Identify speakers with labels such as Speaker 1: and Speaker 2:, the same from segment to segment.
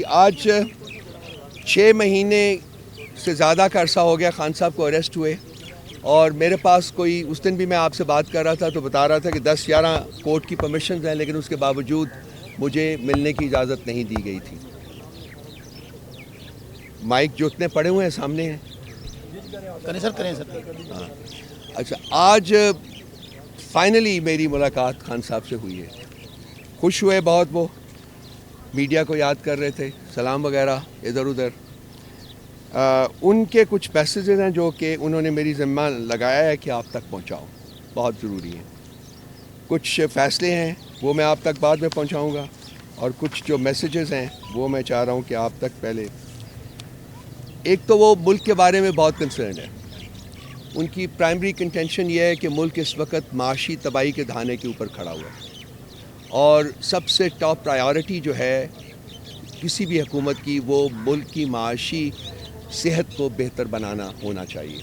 Speaker 1: آج 6 مہینے سے زیادہ کا عرصہ ہو گیا خان صاحب کو اریسٹ ہوئے، اور میرے پاس کوئی اس دن بھی میں آپ سے بات کر رہا تھا تو بتا رہا تھا کہ 10-11 کورٹ کی پرمیشنز ہیں، لیکن اس کے باوجود مجھے ملنے کی اجازت نہیں دی گئی تھی۔ مائک جو اتنے پڑے ہوئے ہیں سامنے ہیں،
Speaker 2: کریں سر۔
Speaker 1: اچھا، آج فائنلی میری ملاقات خان صاحب سے ہوئی ہے۔ خوش ہوئے بہت، وہ میڈیا کو یاد کر رہے تھے، سلام وغیرہ ادھر ادھر۔ ان کے کچھ میسیجز ہیں جو کہ انہوں نے میری ذمہ لگایا ہے کہ آپ تک پہنچاؤں، بہت ضروری ہیں۔ کچھ فیصلے ہیں وہ میں آپ تک بعد میں پہنچاؤں گا، اور کچھ جو میسیجز ہیں وہ میں چاہ رہا ہوں کہ آپ تک پہلے۔ ایک تو وہ ملک کے بارے میں بہت کنسرن ہے، ان کی پرائمری کنٹینشن یہ ہے کہ ملک اس وقت معاشی تباہی کے دہانے کے اوپر کھڑا ہوا ہے، اور سب سے ٹاپ پرائیورٹی جو ہے کسی بھی حکومت کی وہ ملک کی معاشی صحت کو بہتر بنانا ہونا چاہیے۔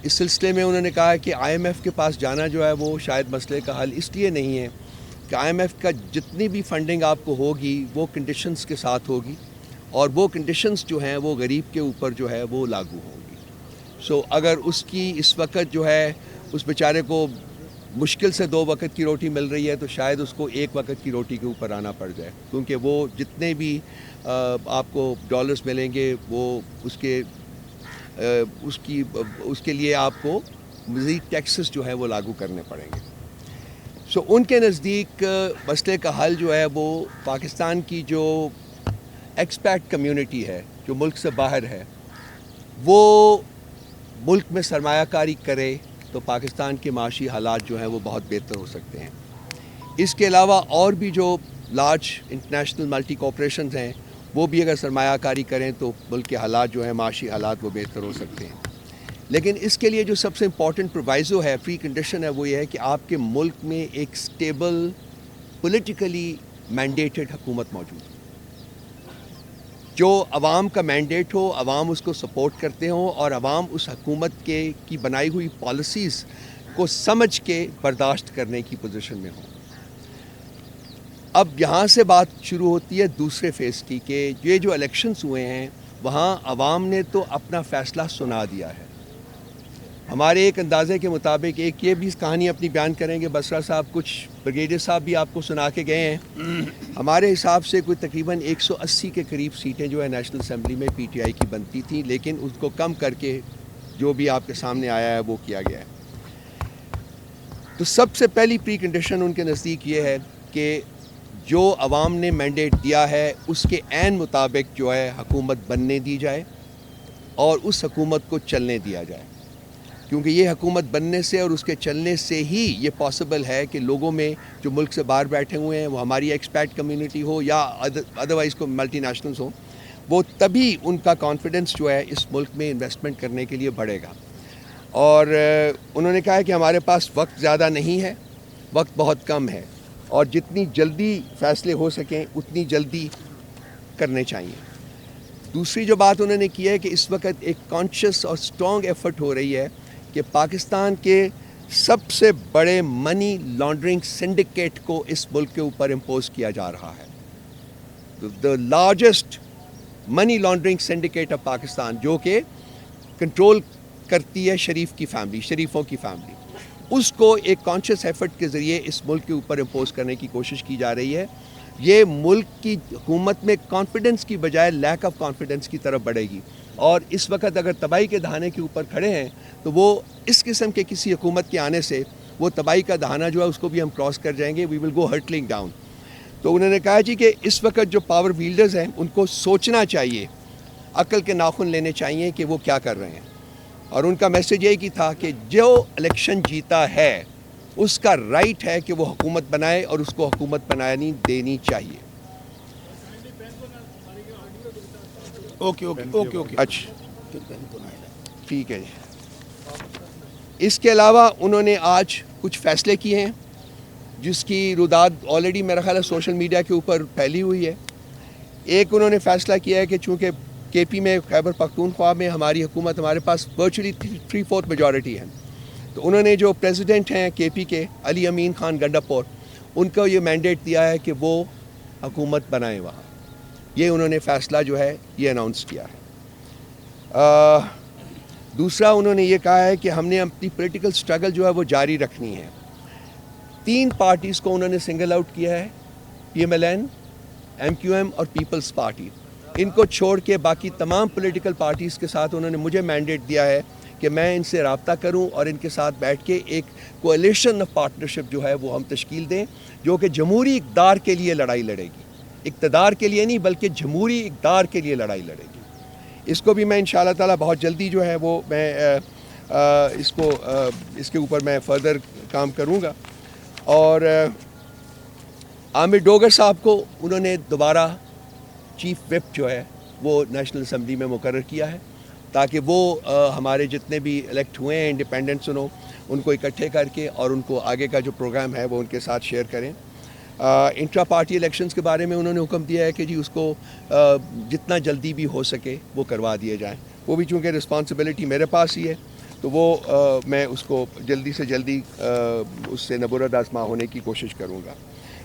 Speaker 1: اس سلسلے میں انہوں نے کہا کہ آئی ایم ایف کے پاس جانا جو ہے وہ شاید مسئلے کا حل اس لیے نہیں ہے کہ آئی ایم ایف کا جتنی بھی فنڈنگ آپ کو ہوگی وہ کنڈیشنز کے ساتھ ہوگی، اور وہ کنڈیشنز جو ہیں وہ غریب کے اوپر جو ہے وہ لاگو ہوں گی۔ سو اگر اس کی اس وقت جو ہے اس بیچارے کو مشکل سے 2 وقت کی روٹی مل رہی ہے تو شاید اس کو 1 وقت کی روٹی کے اوپر آنا پڑ جائے، کیونکہ وہ جتنے بھی آپ کو ڈالرز ملیں گے وہ اس کے لیے آپ کو مزید ٹیکسز جو ہے وہ لاگو کرنے پڑیں گے۔ سو ان کے نزدیک مسئلے کا حل جو ہے وہ پاکستان کی جو ایکسپیٹ کمیونٹی ہے جو ملک سے باہر ہے وہ ملک میں سرمایہ کاری کرے تو پاکستان کے معاشی حالات جو ہیں وہ بہت بہتر ہو سکتے ہیں۔ اس کے علاوہ اور بھی جو لارج انٹرنیشنل ملٹی کارپوریشنز ہیں وہ بھی اگر سرمایہ کاری کریں تو ملک کے حالات جو ہیں معاشی حالات وہ بہتر ہو سکتے ہیں۔ لیکن اس کے لیے جو سب سے امپورٹنٹ پرووائزو ہے، پری کنڈیشن ہے، وہ یہ ہے کہ آپ کے ملک میں ایک سٹیبل پولیٹیکلی مینڈیٹڈ حکومت موجود ہے، جو عوام کا مینڈیٹ ہو، عوام اس کو سپورٹ کرتے ہوں، اور عوام اس حکومت کی بنائی ہوئی پالیسیز کو سمجھ کے برداشت کرنے کی پوزیشن میں ہوں۔ اب یہاں سے بات شروع ہوتی ہے دوسرے فیز کی، کہ یہ جو الیکشنز ہوئے ہیں وہاں عوام نے تو اپنا فیصلہ سنا دیا ہے۔ ہمارے ایک اندازے کے مطابق ایک یہ بھی کہانی اپنی بیان کریں گے، بسرا صاحب کچھ بریگیڈیئر صاحب بھی آپ کو سنا کے گئے ہیں، ہمارے حساب سے کوئی تقریباً 180 کے قریب سیٹیں جو ہے نیشنل اسمبلی میں پی ٹی آئی کی بنتی تھیں، لیکن اس کو کم کر کے جو بھی آپ کے سامنے آیا ہے وہ کیا گیا ہے۔ تو سب سے پہلی پری کنڈیشن ان کے نزدیک یہ ہے کہ جو عوام نے مینڈیٹ دیا ہے اس کے عین مطابق جو ہے حکومت بننے دی جائے اور اس حکومت کو چلنے دیا جائے، کیونکہ یہ حکومت بننے سے اور اس کے چلنے سے ہی یہ پاسبل ہے کہ لوگوں میں جو ملک سے باہر بیٹھے ہوئے ہیں، وہ ہماری ایکسپیٹ کمیونٹی ہو یا ادروائز کو ملٹی نیشنلز ہوں، وہ تبھی ان کا کانفیڈنس جو ہے اس ملک میں انویسٹمنٹ کرنے کے لیے بڑھے گا۔ اور انہوں نے کہا ہے کہ ہمارے پاس وقت زیادہ نہیں ہے، وقت بہت کم ہے، اور جتنی جلدی فیصلے ہو سکیں اتنی جلدی کرنے چاہیے۔ دوسری جو بات انہوں نے کی ہے کہ اس وقت ایک کانشیس اور اسٹرانگ ایفرٹ ہو رہی ہے کہ پاکستان کے سب سے بڑے منی لانڈرنگ سنڈیکیٹ کو اس ملک کے اوپر امپوز کیا جا رہا ہے۔ The largest money laundering syndicate of Pakistan, جو کہ کنٹرول کرتی ہے شریفوں کی فیملی، اس کو ایک کانشیس ایفرٹ کے ذریعے اس ملک کے اوپر امپوز کرنے کی کوشش کی جا رہی ہے۔ یہ ملک کی حکومت میں کانفیڈنس کی بجائے لیک آف کانفیڈنس کی طرف بڑھے گی، اور اس وقت اگر تباہی کے دہانے کے اوپر کھڑے ہیں تو وہ اس قسم کے کسی حکومت کے آنے سے وہ تباہی کا دہانہ جو ہے اس کو بھی ہم کراس کر جائیں گے، وی ول گو ہرٹلنگ ڈاؤن۔ تو انہوں نے کہا جی کہ اس وقت جو پاور ویلڈرز ہیں ان کو سوچنا چاہیے، عقل کے ناخن لینے چاہیے کہ وہ کیا کر رہے ہیں، اور ان کا میسیج یہی تھا کہ جو الیکشن جیتا ہے اس کا رائٹ ہے کہ وہ حکومت بنائے اور اس کو حکومت بنانی دینی چاہیے۔ اچھا ٹھیک ہے جی۔ اس کے علاوہ انہوں نے آج کچھ فیصلے کیے ہیں جس کی روداد آلریڈی میرا خیال ہے سوشل میڈیا کے اوپر پھیلی ہوئی ہے۔ ایک انہوں نے فیصلہ کیا ہے کہ چونکہ کے پی میں خیبر پختونخوا میں ہماری حکومت ہمارے پاس ورچولی 3/4 میجورٹی ہے، تو انہوں نے جو پریزیڈنٹ ہیں کے پی کے علی امین خان گنڈاپور، ان کو یہ مینڈیٹ دیا ہے کہ وہ حکومت بنائیں وہاں، یہ انہوں نے فیصلہ جو ہے یہ اناؤنس کیا ہے. دوسرا انہوں نے یہ کہا ہے کہ ہم نے اپنی پولیٹیکل سٹرگل جو ہے وہ جاری رکھنی ہے. 3 پارٹیز کو انہوں نے سنگل آؤٹ کیا ہے, PMLN, MQM اور پیپلز پارٹی. ان کو چھوڑ کے باقی تمام پولیٹیکل پارٹیز کے ساتھ انہوں نے مجھے مینڈیٹ دیا ہے کہ میں ان سے رابطہ کروں اور ان کے ساتھ بیٹھ کے ایک کولیشن آف پارٹنرشپ جو ہے وہ ہم تشکیل دیں, جو کہ جمہوری اقتدار کے لیے لڑائی لڑے گی. اقتدار کے لیے نہیں بلکہ جمہوری اقتدار کے لیے لڑائی لڑے گی. اس کو بھی میں انشاءاللہ تعالی بہت جلدی جو ہے وہ میں اس کے اوپر میں فردر کام کروں گا. اور عامر ڈوگر صاحب کو انہوں نے دوبارہ چیف وپ جو ہے وہ نیشنل اسمبلی میں مقرر کیا ہے تاکہ وہ ہمارے جتنے بھی الیکٹ ہوئے ہیں انڈیپینڈنٹس ان کو اکٹھے کر کے اور ان کو آگے کا جو پروگرام ہے وہ ان کے ساتھ شیئر کریں. انٹرا پارٹی الیکشنز کے بارے میں انہوں نے حکم دیا ہے کہ جی اس کو جتنا جلدی بھی ہو سکے وہ کروا دیے جائیں. وہ بھی چونکہ رسپانسبلٹی میرے پاس ہی ہے تو وہ میں اس کو جلدی سے جلدی اس سے نبرد آزما ہونے کی کوشش کروں گا.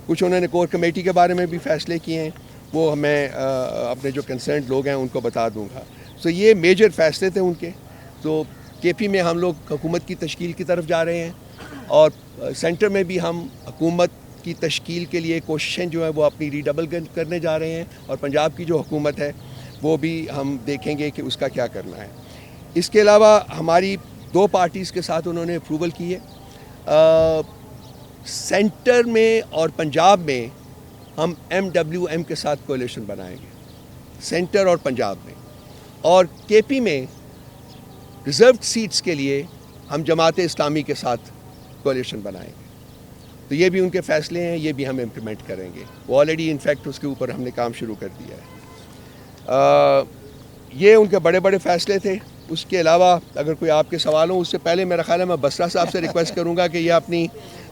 Speaker 1: کچھ انہوں نے کور کمیٹی کے بارے میں بھی فیصلے کیے ہیں, وہ میں اپنے جو کنسرنڈ لوگ ہیں ان کو بتا دوں گا. سو یہ میجر فیصلے تھے ان کے. تو KP میں ہم لوگ حکومت کی تشکیل کی طرف جا رہے ہیں اور سینٹر میں بھی ہم حکومت کی تشکیل کے لیے کوششیں جو ہیں وہ اپنی ریڈبل کرنے جا رہے ہیں, اور پنجاب کی جو حکومت ہے وہ بھی ہم دیکھیں گے کہ اس کا کیا کرنا ہے. اس کے علاوہ ہماری 2 پارٹیز کے ساتھ انہوں نے اپروول کی ہے. سینٹر میں اور پنجاب میں ہم MWM کے ساتھ کولیشن بنائیں گے, سینٹر اور پنجاب میں. اور KP میں ریزروڈ سیٹس کے لیے ہم جماعت اسلامی کے ساتھ کولیشن بنائیں گے. تو یہ بھی ان کے فیصلے ہیں, یہ بھی ہم امپلیمنٹ کریں گے. وہ آلریڈی انفیکٹ اس کے اوپر ہم نے کام شروع کر دیا ہے. یہ ان کے بڑے بڑے فیصلے تھے. اس کے علاوہ اگر کوئی آپ کے سوال ہوں, اس سے پہلے میرا خیال ہے میں بسرا صاحب سے ریکویسٹ کروں گا کہ یہ اپنی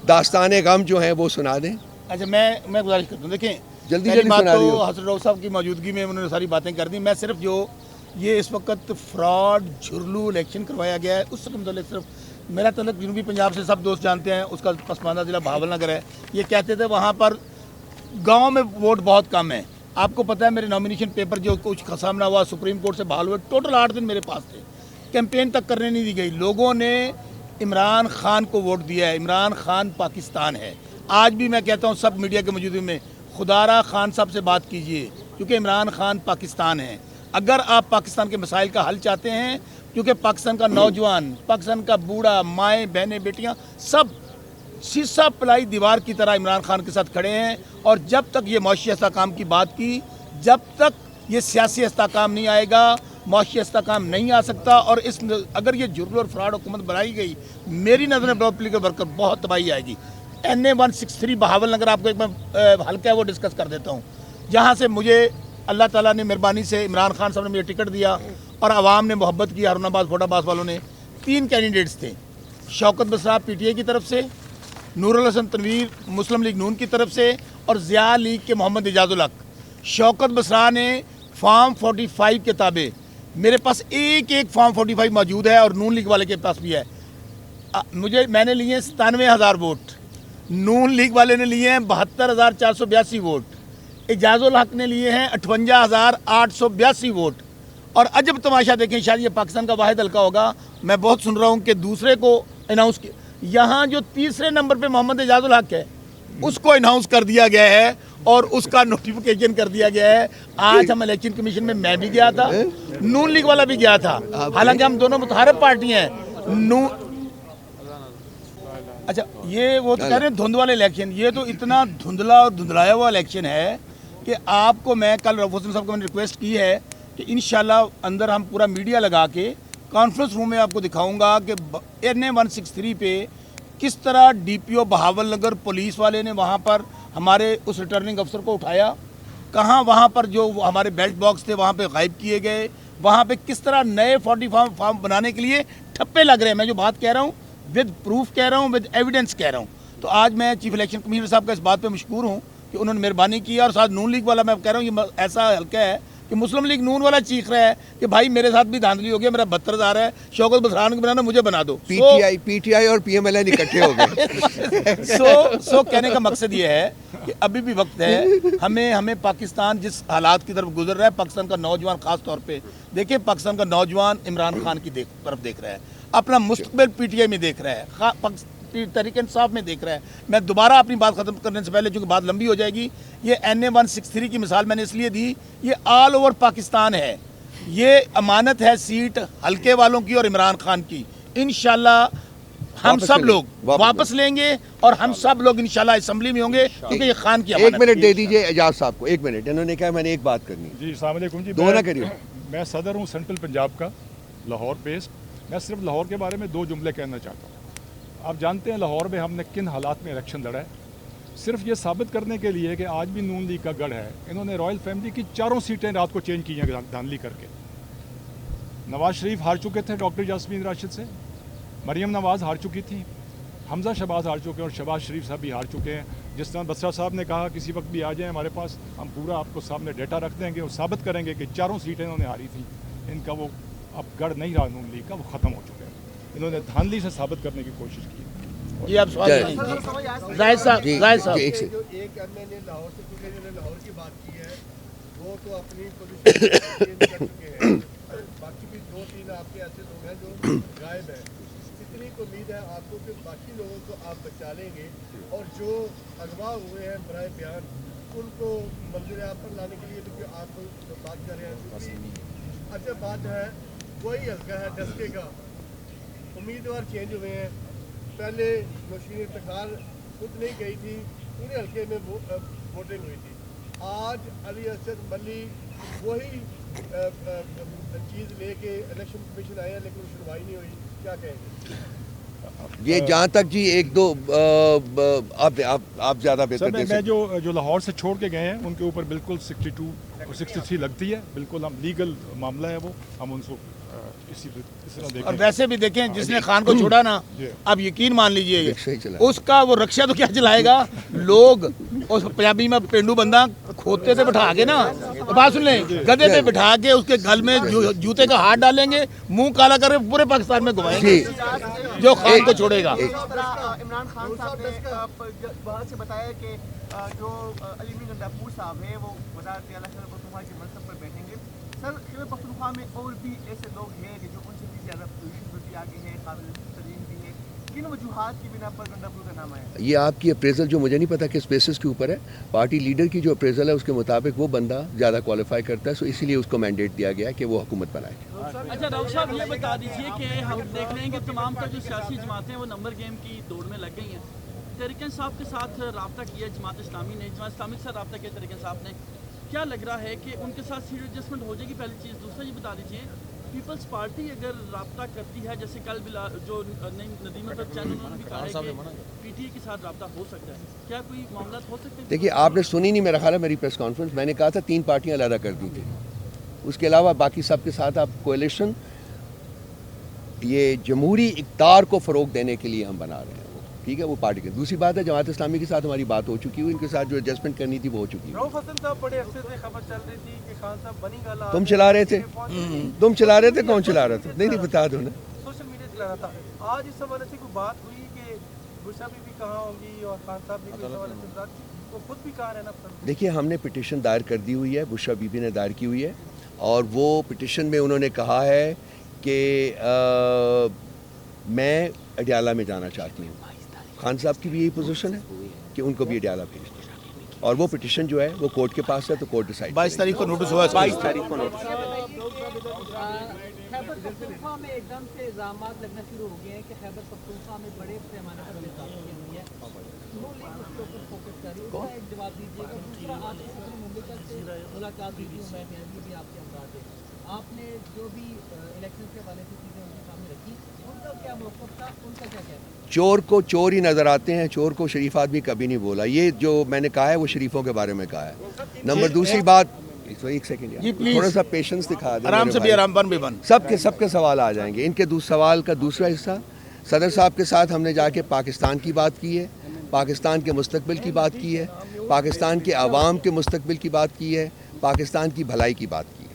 Speaker 1: داستان غم جو ہیں وہ سنا دیں.
Speaker 2: اچھا میں گزارش کرتا ہوں, دیکھیں
Speaker 1: جلدی
Speaker 2: بات
Speaker 1: سنا
Speaker 2: تو
Speaker 1: دیو.
Speaker 2: حسن ڈاکٹر صاحب کی موجودگی میں انہوں نے ساری باتیں کر دی. میں صرف جو یہ اس وقت فراڈ جھرلو الیکشن کروایا گیا ہے اس سے متعلق صرف میرا تعلق جنوبی پنجاب سے سب دوست جانتے ہیں, اس کا پسماندہ ضلع بہاول نگر ہے. یہ کہتے تھے وہاں پر گاؤں میں ووٹ بہت کم ہے. آپ کو پتہ ہے میرے نامینیشن پیپر جو کچھ سامنا ہوا سپریم کورٹ سے بحال ہوئے, ٹوٹل 8 دن میرے پاس تھے, کیمپین تک کرنے نہیں دی گئی. لوگوں نے عمران خان کو ووٹ دیا ہے. عمران خان پاکستان ہے. آج بھی میں کہتا ہوں سب میڈیا کے موجودگی میں خدا خان صاحب سے بات کیجئے, کیونکہ عمران خان پاکستان ہے. اگر آپ پاکستان کے مسائل کا حل چاہتے ہیں, کیونکہ پاکستان کا نوجوان, پاکستان کا بوڑھا, مائیں بہنیں بیٹیاں سب سیسا پلائی دیوار کی طرح عمران خان کے ساتھ کھڑے ہیں. اور جب تک یہ معاشی استحکام کی بات کی, جب تک یہ سیاسی استحکام نہیں آئے گا, معاشی استحکام نہیں آ سکتا. اور اگر یہ جھرل اور فراڈ حکومت بنائی گئی, میری نظر میں پولیٹیکل ورکر بہت تباہی آئے گی. NA 163 بہاول نگر آپ کو ایک میں حلقہ ہے وہ ڈسکس کر دیتا ہوں, جہاں سے مجھے اللہ تعالیٰ نے مہربانی سے عمران خان صاحب نے مجھے ٹکٹ دیا اور عوام نے محبت کی. ہارون آباد فوٹ آباد والوں نے 3 کینڈیڈیٹس تھے, شوکت بسرا PTI کی طرف سے, نور الحسن تنویر مسلم لیگ نون کی طرف سے, اور ضیاء لیگ کے محمد اعجاز الحق. شوکت بسرا نے فارم 45 کے تابع, میرے پاس ایک فارم 45 موجود ہے اور نون لیگ والے کے پاس بھی ہے. میں نے لیے 97,000 ووٹ, نون لیگ والے نے لیے ہیں 72,482 ووٹ, اعجاز الحق نے لیے ہیں 58,882 ووٹ. اور عجب تماشا دیکھیں, شاید یہ پاکستان کا واحد حلقہ ہوگا, میں بہت سن رہا ہوں کہ دوسرے کو اناؤنس کیا, یہاں جو تیسرے نمبر پہ محمد اعجاز الحق ہے اس کو اناؤنس کر دیا گیا ہے اور اس کا نوٹیفیکیشن کر دیا گیا ہے. آج ہم الیکشن کمیشن میں بھی گیا تھا, نون لیگ والا بھی گیا تھا, حالانکہ ہم دونوں متحارب پارٹی ہیں. اچھا یہ وہ تو کہہ رہے ہیں دھند والے الیکشن, یہ تو اتنا دھندلا اور دھندلایا ہوا الیکشن ہے کہ آپ کو میں کل رؤف حسین صاحب کو میں نے ریکویسٹ کی ہے کہ انشاءاللہ اندر ہم پورا میڈیا لگا کے کانفرنس روم میں آپ کو دکھاؤں گا کہ NA 163 پہ کس طرح DPO بہاول نگر پولیس والے نے وہاں پر ہمارے اس ریٹرننگ افسر کو اٹھایا, کہاں وہاں پر جو ہمارے بیلٹ باکس تھے وہاں پہ غائب کیے گئے, وہاں پہ کس طرح نئے 40 فارم بنانے کے لیے ٹھپے لگ رہے ہیں. میں جو بات کہہ رہا ہوں ود پروف کہہ رہا ہوں, ود ایویڈنس کہہ رہا ہوں. تو آج میں چیف الیکشن کمیشنر صاحب کا اس بات پہ مشکور ہوں کہ انہوں نے مہربانی کی, اور ساتھ نون لیگ والا میں کہہ رہا ہوں یہ ایسا حلقہ ہے کہ کہ مسلم لیگ نون والا چیخ رہا ہے کہ بھائی میرے ساتھ بھی دھاندلی ہو گیا, میرا 72,000 ہے, شوکت بسران کو بنانا, مجھے بنا دو.
Speaker 1: پی ٹی آئی اور پی ایم ایل این اکٹھے ہو گئے.
Speaker 2: سو کہنے کا مقصد یہ ہے کہ ابھی بھی وقت ہے, ہمیں پاکستان جس حالات کی طرف گزر رہا ہے, پاکستان کا نوجوان خاص طور پہ دیکھیں, پاکستان کا نوجوان عمران خان کی طرف دیکھ رہا ہے, اپنا مستقبل پی ٹی آئی میں دیکھ رہا ہے, تحریک انصاف میں دیکھ رہا ہے. میں دوبارہ اپنی بات ختم کرنے سے پہلے, چونکہ بات لمبی ہو جائے گی, یہ NA-163 کی مثال میں نے اس لیے دی, یہ آل اوور پاکستان ہے, یہ امانت ہے سیٹ حلقے والوں کی اور عمران خان کی. انشاءاللہ ہم سب لوگ واپس لیں گے اور ہم سب لوگ انشاءاللہ اسمبلی میں ہوں گے, کیونکہ یہ خان کی امانت.
Speaker 1: ایک منٹ دے دیجئے اعجاز صاحب کو, ایک منٹ. انہوں نے کہا میں نے ایک بات کرنی ہے.
Speaker 3: جی السلام علیکم. جی
Speaker 1: دو نہ کریے.
Speaker 3: میں صدر ہوں سینٹرل پنجاب کا, لاہور بیسڈ. میں صرف لاہور کے بارے میں 2 جملے کہنا چاہتا ہوں. آپ جانتے ہیں لاہور میں ہم نے کن حالات میں الیکشن لڑا ہے, صرف یہ ثابت کرنے کے لیے کہ آج بھی نون لیگ کا گڑھ ہے. انہوں نے رائل فیملی کی 4 سیٹیں رات کو چینج کی ہیں دھاندلی کر کے. نواز شریف ہار چکے تھے ڈاکٹر یاسمین راشد سے, مریم نواز ہار چکی تھی, حمزہ شہباز ہار چکے ہیں, اور شہباز شریف صاحب بھی ہار چکے ہیں. جس طرح بسرا صاحب نے کہا کسی وقت بھی آ جائیں ہمارے پاس, ہم پورا آپ کو سامنے ڈیٹا رکھ دیں گے اور ثابت کریں گے کہ 4 سیٹیں انہوں نے ہاری تھیں. ان کا وہ اب گڑھ نہیں رہا نون لیگ کا, وہ ختم ہو چکے ہیں. انہوں نے دھاندلی سے ثابت کرنے کی کوشش کی.
Speaker 2: جی آپ سوال کریں. زاہد صاحب
Speaker 4: جو ایک ایم ایل اے لاہور سے, کیونکہ انہوں نے لاہور کی بات کی ہے, وہ تو اپنی پوزیشن چینج کر چکے ہیں. باقی بھی 2-3 آپ کے ایسے لوگ ہیں جو غائب ہیں. کتنی امید ہے آپ کو کہ باقی لوگوں کو آپ بچا لیں گے, اور جو اغوا ہوئے ہیں برائے بیان ان کو منظر عام پر لانے کے لیے بھی آپ بات کر رہے ہیں؟ اچھا بات ہے, وہی حلقہ ہے ڈسکے کا, امیدوار چینج ہوئے ہیں. پہلے نوشین افتخار خود نہیں گئی تھی, پورے حلقے میں ووٹنگ ہوئی تھی. آج علی اسد ملی وہی چیز لے کے الیکشن کمیشن آئے ہیں, لیکن سنوائی نہیں ہوئی. کیا کہیں گے
Speaker 1: یہ جہاں تک جی 1-2 آپ زیادہ بہتر دے
Speaker 3: میں
Speaker 1: سکتے.
Speaker 3: جو لاہور سے چھوڑ کے گئے ہیں ان کے اوپر بالکل 62 اور 63 لگتی ہے. بالکل ہم لیگل معاملہ ہے وہ, ہم ان کو اسی طرح دیکھیں.
Speaker 2: اور ویسے بھی دیکھیں جس نے خان کو چھوڑا نا, اب یقین مان لیجئے اس کا وہ رکشہ تو کیا چلائے گا. لوگ اس پنجابی میں پینڈو بندہ کھوتے سے بٹھا کے نا, بات سن لیں, گدے پہ بٹھا کے اس کے گل میں جوتے کا ہاتھ ڈالیں گے, منہ کالا کر کے پورے پاکستان میں گھمائیں گے جو خان کو چھوڑے گا.
Speaker 5: عمران خان صاحب نے بہت سے بتایا کہ جو علی میر گنڈاپور صاحب ہیں وہ وزارت اعلیٰ خیبر پختونخوا کے منصب پر بیٹھیں گے. سر, خیبر پختونخوا میں اور بھی ایسے لوگ ہیں کہ جو ان سے بھی زیادہ پوزیشن پر بھی آگے ہیں, قابل ترین بھی ہیں, کن وجوہات کی بنا پر گنڈاپور کا نام آیا؟
Speaker 1: یہ آپ کی اپریزل جو مجھے نہیں پتا کس بیسس کے اوپر ہے, پارٹی لیڈر کی جو اپریزل ہے اس کے مطابق وہ بندہ زیادہ کوالیفائی کرتا ہے, سو اسی لیے اس کو مینڈیٹ دیا گیا کہ وہ حکومت بنائے.
Speaker 6: اچھا ڈاکٹر صاحب یہ بتا دیجیے کہ ہم دیکھ رہے ہیں کہ تمام جو سیاسی جماعتیں وہ نمبر گیم کی دوڑ میں لگ گئی ہیں. تحریک انصاف کے ساتھ رابطہ کیا جماعت اسلامی نے, جماعت اسلامی کے ساتھ رابطہ کیا تحریک انصاف نے, کیا لگ رہا ہے کہ ان کے ساتھ سیٹ ایڈجسٹمنٹ ہو جائے گی؟ پہلی چیز. دوسرا یہ بتا دیجیے پیپلز پارٹی اگر رابطہ کرتی ہے, جیسے کل جو ندیم احمد چین انہوں نے بھی کہا ہے کہ پی ٹی آئی کے ساتھ رابطہ ہو سکتا ہے, کیا کوئی معاملات ہو سکتے ہیں؟
Speaker 1: دیکھیے آپ نے سنی نہیں میرا خیال ہے میری پریس کانفرنس, میں نے کہا تھا 3 پارٹیاں علیحدہ کر دی تھی, اس کے علاوہ باقی سب کے ساتھ آپ کولیشن یہ جمہوری اقتدار کو فروغ دینے کے لیے ہم بنا رہے ہیں. ٹھیک ہے, وہ پارٹی کے. دوسری بات ہے جماعت اسلامی کے ساتھ ہماری بات ہو چکی ہے, ان کے ساتھ جو ایڈجسٹمنٹ کرنی تھی وہ ہو چکی ہے.
Speaker 4: رؤف حسن صاحب بڑے عرصے سے خبر چل رہی تھی کہ خان صاحب بنی گالا
Speaker 1: تم چلا رہے تھے, کون چلا رہا تھا؟ نہیں بتا دو نا.
Speaker 4: سوشل میڈیا چلا رہا تھا. آج اس حوالے سے کوئی بات ہوئی کہ بشا بی کہاں ہوں گی اور خان صاحب بھی اس حوالے سے بات کی, وہ خود بھی کہاں رہنا پسند؟
Speaker 1: دیکھیے ہم نے پٹیشن دائر کر دی ہوئی ہے, بشرا بی بی نے دائر کی ہوئی ہے, اور وہ پٹیشن میں انہوں نے کہا ہے کہ میں اڈیالہ میں جانا چاہتی ہوں. خان صاحب کی بھی یہی پوزیشن ہے کہ ان کو بھی اڈیالہ بھیج دیں, اور وہ پٹیشن جو ہے وہ کورٹ کے پاس ہے, تو کورٹ ڈیسائیڈ.
Speaker 2: 22 تاریخ کو نوٹس ہوا ہے.
Speaker 1: 22 تاریخ کو نوٹس.
Speaker 7: خیبر پختونخوا میں ایک دم سے الزامات لگنا شروع ہو گئے ہیں کہ خیبر پختونخوا میں بڑے پیمانے پر گرفتاریاں ہوئی ہیں. نون لیگ اس کے اوپر فوکس کر رہی ہے, اس کا ایک جواب دیجیے گا. دوسرا آپ کی مملکت سے ملاقات ہوئی تھی, میں بھی آپ کے ہمراہ تھے, آپ نے جو بھی الیکشن کے حوالے سے چیزیں ان کے سامنے رکھی, ان کا کیا موقف تھا, ان کا کیا کہنا ہے؟
Speaker 1: چور کو چور ہی نظر آتے ہیں, چور کو شریف آدمی کبھی نہیں بولا. یہ جو میں نے کہا ہے وہ شریفوں کے بارے میں کہا ہے. نمبر دوسری بات, ایک سیکنڈ تھوڑا سا پیشنس دکھا دیں,
Speaker 2: آرام سے بھی آرام بن بھی بن.
Speaker 1: سب کے سوال آ جائیں گے. ان کے سوال کا دوسرا حصہ, صدر صاحب کے ساتھ ہم نے جا کے پاکستان کی بات کی ہے, پاکستان کے مستقبل کی بات کی ہے, پاکستان کے عوام کے مستقبل کی بات کی ہے, پاکستان کی بھلائی کی بات کی ہے.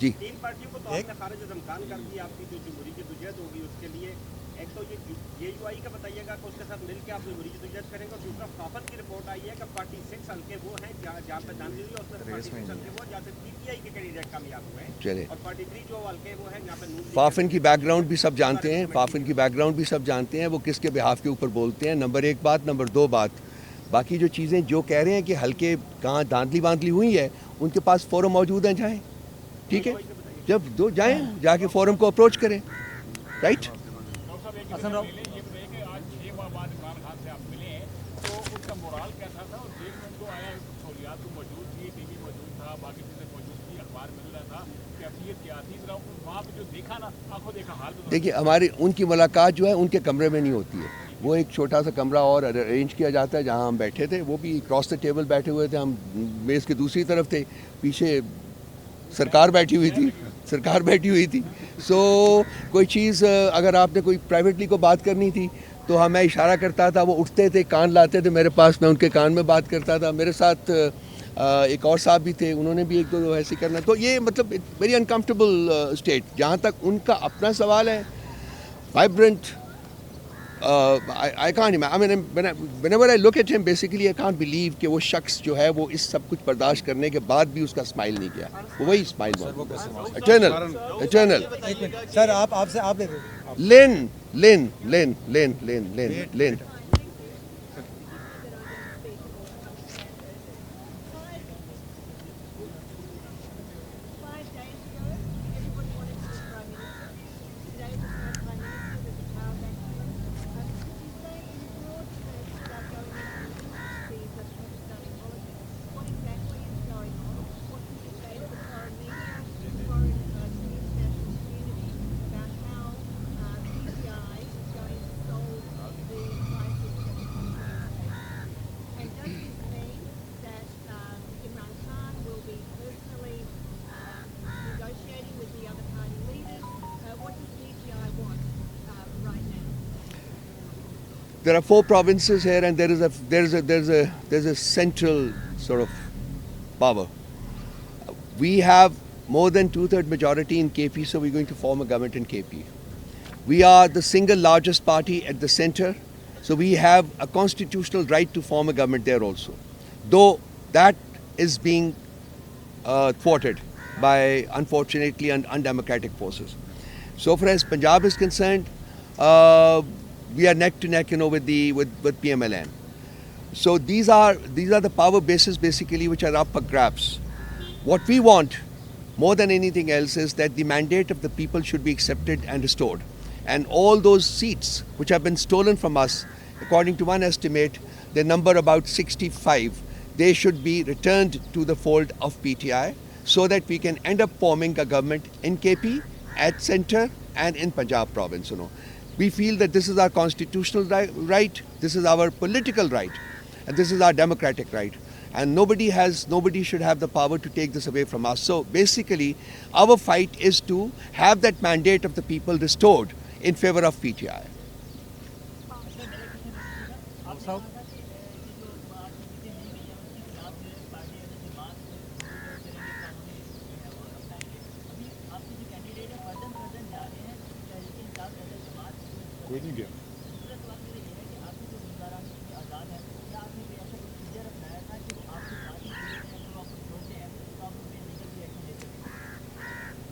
Speaker 1: جی
Speaker 8: تین پارٹیوں کو تو آپ نے خارج الامکان کر دی. آپ کی جو جمہوری جدوجہد ہوگی اس کے لیے ایک تو یہ یو آئی کا بتائیے گا کہ اس کے ساتھ مل کے آپ جمہوری جدوجہد کریں گے, اور دوسرا فافن کی رپورٹ آئی ہے کہ 46 حلقے وہ ہیں جہاں پہ دانلی ہوئی, اور 46 حلقے وہ جہاں پہ پی ٹی آئی کے کینڈیڈیٹ کامیاب ہوئے ہیں,
Speaker 1: چلے
Speaker 8: اور 43 جو حلقے وہ ہیں جہاں پہ نون
Speaker 1: فافن کی بیک گراؤنڈ بھی سب جانتے ہیں, فافن کی بیک گراؤنڈ بھی سب جانتے ہیں, وہ کس کے بہاف کے اوپر بولتے ہیں. نمبر ایک بات. نمبر دو بات, باقی جو چیزیں جو کہہ رہے ہیں کہ حلقے کہاں دھاندلی باندلی ہوئی ہے, ان کے پاس فورم موجود ہیں, جائیں, ٹھیک ہے, جب دو جائیں جا کے فورم کو اپروچ کریں, رائٹ. دیکھیے ہماری ان کی ملاقات جو ہے ان کے کمرے میں نہیں ہوتی ہے, وہ ایک چھوٹا سا کمرہ اور ارینج کیا جاتا ہے جہاں ہم بیٹھے تھے, وہ بھی کراس دا ٹیبل بیٹھے ہوئے تھے, ہم میز کے دوسری طرف تھے, پیچھے سرکار بیٹھی ہوئی تھی. سو کوئی چیز اگر آپ نے کوئی پرائیویٹلی کو بات کرنی تھی تو میں اشارہ کرتا تھا, وہ اٹھتے تھے, کان لاتے تھے میرے پاس, میں ان کے کان میں بات کرتا تھا. میرے ساتھ ایک اور صاحب بھی تھے, انہوں نے بھی ایک دو ایسے کرنا. تو یہ مطلب ویری انکمفرٹیبل اسٹیٹ. جہاں تک ان کا اپنا سوال ہے, vibrant, I can't imagine. I mean, whenever I look at him, basically I can't believe کہ وہ شخص جو ہے وہ اس سب کچھ برداشت کرنے کے بعد بھی اس کا اسمائل نہیں کیا. وہی اسمائل اٹرنل.
Speaker 9: سر آپ سے آپ
Speaker 1: لین There are 4 provinces here, and there's a central sort of power. We have more than 2/3 majority in KP, so we're going to form a government in KP. We are the single largest party at the center, so we have a constitutional right to form a government there also. Though that is being thwarted by, unfortunately, undemocratic forces. So far as Punjab is concerned, we are neck to neck, with PMLN. So these are the power bases basically which are up for grabs. What we want more than anything else is that the mandate of the people should be accepted and restored. And all those seats which have been stolen from us, according to one estimate, they number about 65. They should be returned to the fold of PTI so that we can end up forming a government in KP, at center, and in Punjab province. We feel that this is our constitutional right, this is our political right, and this is our democratic right. And nobody should have the power to take this away from us. So basically, our fight is to have that mandate of the people restored in favor of PTI.
Speaker 3: کوئی نہیں گیا.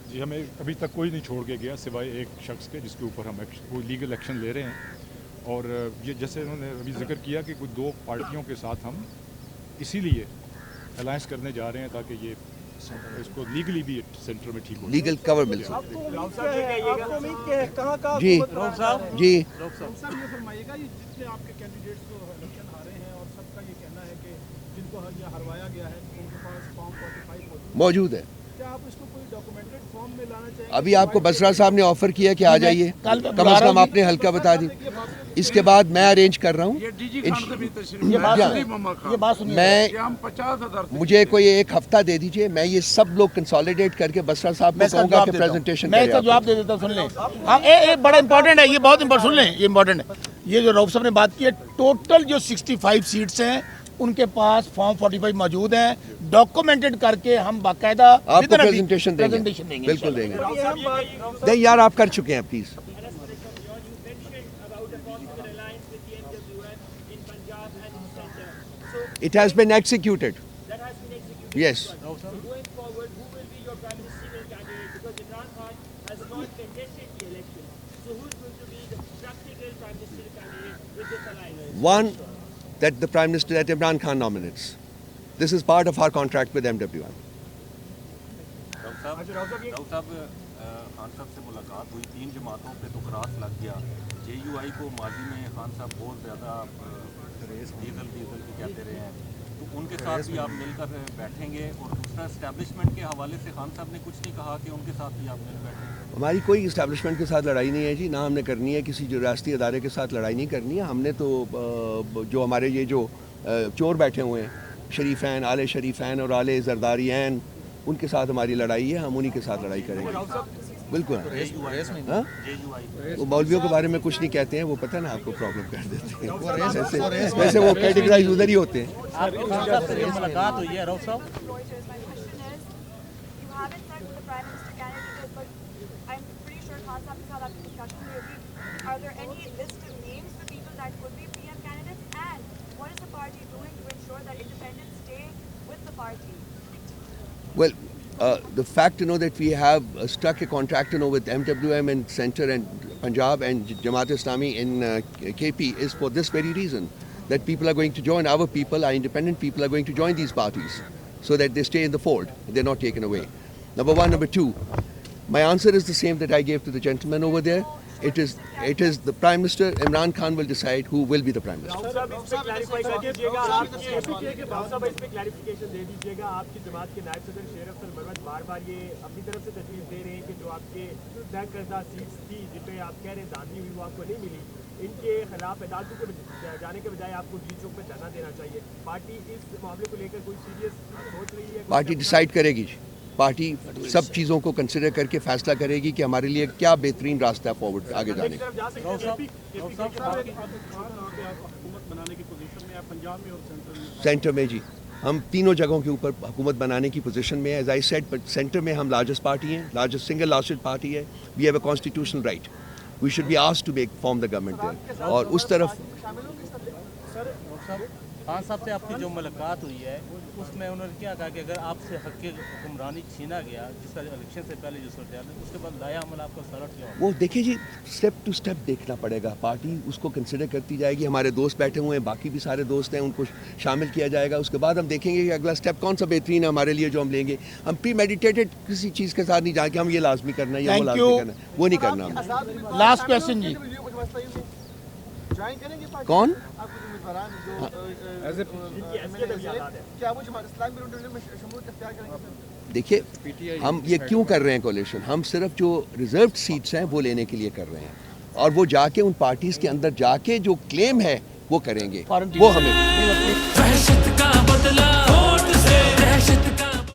Speaker 3: جی ہمیں ابھی تک کوئی نہیں چھوڑ کے گیا سوائے ایک شخص کے جس کے اوپر ہم کوئی لیگل ایکشن لے رہے ہیں. اور یہ جیسے انہوں نے ابھی ذکر کیا کہ کوئی 2 پارٹیوں کے ساتھ ہم اسی لیے الائنس کرنے جا رہے ہیں تاکہ یہ اس کو لیگلی بھی سینٹر میں ٹھیک ہو,
Speaker 1: لیگل کور مل سکے. جی
Speaker 2: صاحب یہ فرمائیے گا, جتنے آپ کے کینڈیڈیٹس جو الیکشن ہارے ہیں اور سب کا یہ کہنا ہے کہ جن کو ہروایا گیا ہے ان کے پاس فارم 45
Speaker 1: موجود ہے.
Speaker 2: کیا آپ اس کو کوئی ڈاکومنٹڈ فارم میں لانا چاہیں گے؟
Speaker 1: ابھی آپ کو بسرا صاحب نے آفر کیا کہ آ جائیے, کم از کم آپ نے ہلکا بتا دی. اس کے بعد میں ارینج کر رہا ہوں. مجھے کوئی 1 ہفتہ دے دیجئے, میں یہ سب لوگ کنسالیڈیٹ کر کے بسرا صاحب کو کہوں گا کہ پریزنٹیشن
Speaker 2: میں اس کا جواب دے دیتا ہوں. سن لیں, ہاں یہ بڑا امپورٹنٹ ہے, یہ بہت امپورٹنٹ, سن لیں یہ امپورٹنٹ ہے. یہ جو رؤف صاحب نے بات کی ہے, ٹوٹل جو 65 سیٹس ہیں ان کے پاس فارم 45 موجود ہیں, ڈاکومنٹڈ کر کے ہم باقاعدہ
Speaker 1: آپ کو پریزنٹیشن دیں گے, بالکل دیں گے. نہیں یار آپ کر چکے ہیں please. It has been executed. Yes.
Speaker 8: Going forward, who will be your prime ministerial candidate? Because Imran Khan has not contested the election. So who is going to be the practical prime ministerial candidate with this alliance?
Speaker 1: One, that the Prime Minister, that Imran Khan nominates. This is part of our contract with MWM.
Speaker 10: Doctor صاحب خان صاحب سے ملاقات ہوئی, 3 جماعتوں پہ تو cross لگ گیا. جے یو آئی کو ماضی میں خان صاحب بہت زیادہ ڈیزل بھی کہتے رہے ہیں, تو ان کے ساتھ بھی آپ مل کر بیٹھیں گے. اور دوسرا اسٹیبلشمنٹ کے حوالے سے خان صاحب نے کچھ نہیں کہا کہ ان کے ساتھ بھی آپ مل بیٹھیں گے.
Speaker 1: ہماری کوئی اسٹیبلشمنٹ کے ساتھ لڑائی نہیں ہے جی, نہ ہم نے کرنی ہے, کسی جو ریاستی ادارے کے ساتھ لڑائی نہیں کرنی ہے. ہم نے تو جو ہمارے یہ جو چور بیٹھے ہوئے ہیں, شریفین, آل شریفین اور آل زرداریین, ان کے ساتھ ہماری لڑائی ہے, ہم انہی کے ساتھ لڑائی کریں گے. بالکل. وہ مولویوں کے بارے میں کچھ نہیں کہتے ہیں, وہ پتہ نا آپ کو پرابلم کر دیتے ہیں, ویسے وہ کیٹیگرائز ادھر ہی ہوتے ہیں.
Speaker 10: ملاقات ہوئی ہے راؤ صاحب.
Speaker 11: Are there any list of names for people that could be PM candidates, and what is the party doing to ensure that independents stay with the party?
Speaker 1: Well, the fact that we have struck a contract with MWM and Centre and Punjab and Jamaat Islami in KP is for this very reason, that people are going to join, our people, our independent people are going to join these parties so that they stay in the fold, they're not taken away. Number one. Number two, my answer is the same that I gave to the gentleman over there. It is the Prime Minister, Imran Khan, will decide who will be the Prime Minister.
Speaker 8: Clarification دے دیجیے گا. آپ کی جماعت کے نائب صدر شیر افضل مروت بار بار یہ اپنی طرف سے تجویز دے رہے ہیں کہ جو آپ کے طے کردہ سیٹس تھی جن پہ آپ کہہ رہے ہیں دھاندلی ہوئی وہ آپ کو نہیں ملی, ان کے خلاف عدالتوں کو جانے کے بجائے آپ کو جی چوک پہ دھرنا دینا چاہیے. پارٹی اس معاملے کو لے کر کوئی سیریس سوچ رہی ہے؟
Speaker 1: پارٹی ڈیسائیڈ کرے گی. پارٹی سب چیزوں کو کنسیڈر کر کے فیصلہ کرے گی کہ ہمارے لیے کیا بہترین راستہ ہے فارورڈ آگے جانے کا. سینٹر میں جی ہم تینوں جگہوں کے اوپر حکومت بنانے کی پوزیشن میں ہے. ایز آئی سیڈ, سینٹر میں ہم لارجسٹ پارٹی ہیں, لارجسٹ سنگل لارجسٹ پارٹی ہے. We have a constitutional right, we should be asked to make form the government there. اور اس طرف
Speaker 10: خان صاحب سے آپ کی جو ملاقات ہوئی ہے اس میں انہوں نے کیا کہا کہ اگر آپ سے حق حکمرانی چھینا گیا, جس کا الیکشن سے پہلے جو صورتحال ہے, اس کے بعد لایا عمل آپ کا سارا کیا ہوگا؟
Speaker 1: وہ دیکھیں جی, اسٹیپ ٹو اسٹیپ دیکھنا پڑے گا. پارٹی اس کو کنسیڈر کرتی جائے گی. ہمارے دوست بیٹھے ہوئے ہیں, باقی بھی سارے دوست ہیں, ان کو شامل کیا جائے گا. اس کے بعد ہم دیکھیں گے کہ اگلا اسٹیپ کون سا بہترین ہے ہمارے لیے جو ہم لیں گے. ہم پری میڈیٹیٹڈ کسی چیز کے ساتھ نہیں جا کے ہم یہ لازمی کرنا ہے یا وہ لازمی کرنا ہے, وہ نہیں کرنا ہم.
Speaker 2: لاسٹ کویسچن جی.
Speaker 1: کون دیکھیے, ہم یہ کیوں کر رہے ہیں کولیشن؟ ہم صرف جو ریزروڈ سیٹس ہیں وہ لینے کے لیے کر رہے ہیں, اور وہ جا کے ان پارٹیز کے اندر جا کے جو کلیم ہے وہ کریں گے, وہ ہمیں